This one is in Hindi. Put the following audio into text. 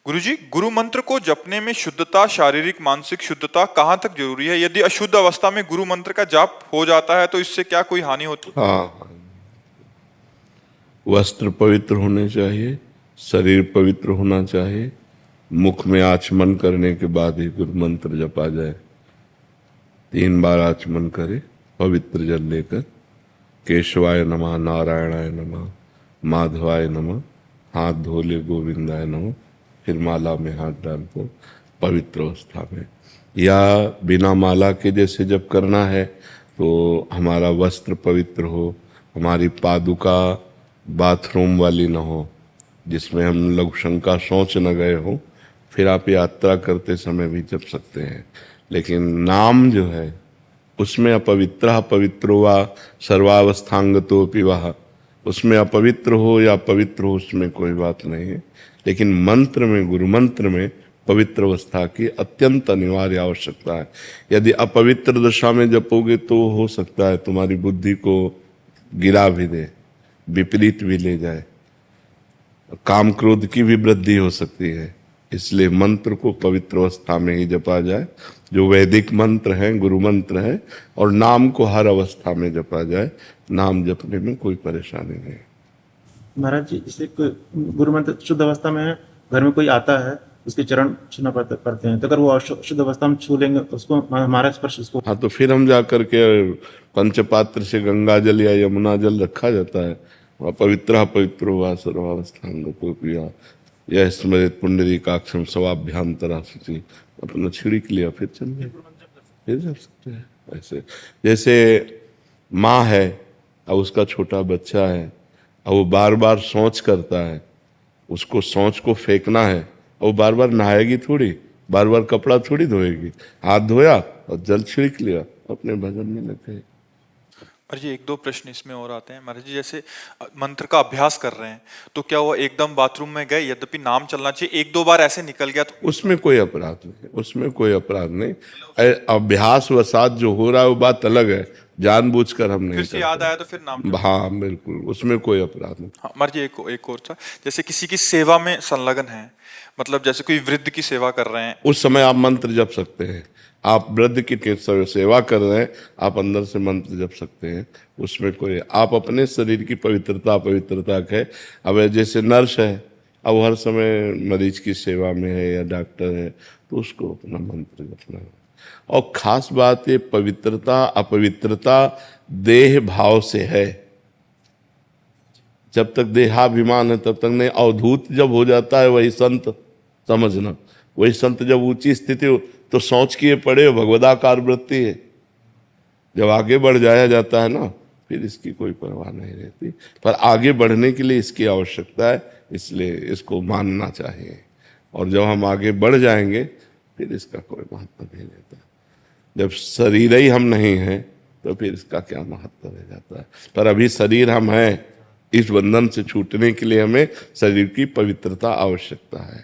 गुरुजी, गुरु मंत्र को जपने में शुद्धता, शारीरिक मानसिक शुद्धता कहाँ तक जरूरी है? यदि अशुद्ध अवस्था में गुरु मंत्र का जाप हो जाता है तो इससे क्या कोई हानि होती है? हाँ, वस्त्र पवित्र होने चाहिए, शरीर पवित्र होना चाहिए। मुख में आचमन करने के बाद ही गुरु मंत्र जपा जाए। 3 बार आचमन करे पवित्र जल लेकर, केशवाय नमः, नारायणाय नमः, माधवाय नमः, हाथ धो ले गोविंदाय नमः, फिर माला में हाथ डालकर पवित्र अवस्था में, या बिना माला के जैसे जब करना है तो हमारा वस्त्र पवित्र हो, हमारी पादुका बाथरूम वाली न हो जिसमें हम लघु शंका शौच न गए हो, फिर आप यात्रा करते समय भी जप सकते हैं। लेकिन नाम जो है उसमें अपवित्र पवित्रो वा सर्वावस्थांगतो पिवाह, उसमें अपवित्र हो या पवित्र हो उसमें कोई बात नहीं है। लेकिन मंत्र में, गुरु मंत्र में पवित्र अवस्था की अत्यंत अनिवार्य आवश्यकता है। यदि अपवित्र दशा में जपोगे तो हो सकता है तुम्हारी बुद्धि को गिरा भी दे, विपरीत भी ले जाए, काम क्रोध की भी वृद्धि हो सकती है। इसलिए मंत्र को पवित्र अवस्था में ही जपा जाए, जो वैदिक मंत्र हैं, गुरु मंत्र है, और नाम को हर अवस्था में जपा जाए। नाम जपने में कोई परेशानी नहीं। महाराज जी, जैसे गुरु मंत्र शुद्ध अवस्था में है, घर में कोई आता है उसके चरण छूना पड़ते हैं, तो अगर वो शुद्ध अवस्था में छू लेंगे उसको, हमारा स्पर्श उसको, हाँ, तो फिर हम जा करके पंचपात्र से गंगा जल या यमुना जल रखा जाता है, वह पवित्र वा सर्वावस्थांगतो पिया, यह स्मृत पुंडरीकाक्षम स्वाभ्यांतरा शुचि, अपना छिड़क लिया फिर चल गए, फिर जप सकते हैं। ऐसे जैसे माँ है और उसका छोटा बच्चा है और वो बार बार शौच करता है, उसको शौच को फेंकना है और वो बार बार नहाएगी थोड़ी, बार बार कपड़ा थोड़ी धोएगी, हाथ धोया और जल छिड़क लिया, अपने भजन में लग गए। महाराज जी, 1-2 प्रश्न इसमें और आते हैं। महाराज जी, जैसे मंत्र का अभ्यास कर रहे हैं तो क्या वो एकदम बाथरूम में गए, यद्यपि नाम चलना चाहिए, 1-2 बार ऐसे निकल गया तो उसमें कोई अपराध नहीं, उसमें कोई अपराध नहीं। अभ्यास वसात जो हो रहा है वो बात अलग है, जानबूझकर हम नहीं फिर से याद आया तो फिर नाम हाँ बिल्कुल, उसमें कोई अपराध नहीं। हाँ महाराज जी, एक और था, जैसे किसी की सेवा में संलग्न है, मतलब जैसे कोई वृद्ध की सेवा कर रहे हैं, उस समय आप मंत्र जप सकते हैं। आप वृद्ध की सेवा कर रहे हैं, आप अंदर से मंत्र जप सकते हैं, उसमें कोई, आप अपने शरीर की पवित्रता है। अब जैसे नर्स है, अब हर समय मरीज की सेवा में है या डॉक्टर है, तो उसको अपना मंत्र जपना है। और खास बात ये पवित्रता अपवित्रता देह भाव से है। जब तक देहाभिमान है तब तक नहीं। अवधूत जब हो जाता है वही संत समझना, वही संत जब ऊंची स्थिति हो तो सोच किए पड़े भगवदाकार वृत्ति है। जब आगे बढ़ जाया जाता है ना, फिर इसकी कोई परवाह नहीं रहती। पर आगे बढ़ने के लिए इसकी आवश्यकता है, इसलिए इसको मानना चाहिए। और जब हम आगे बढ़ जाएंगे फिर इसका कोई महत्व नहीं रहता। जब शरीर ही हम नहीं हैं तो फिर इसका क्या महत्व रह जाता है। पर अभी शरीर हम हैं, इस बंधन से छूटने के लिए हमें शरीर की पवित्रता आवश्यकता है।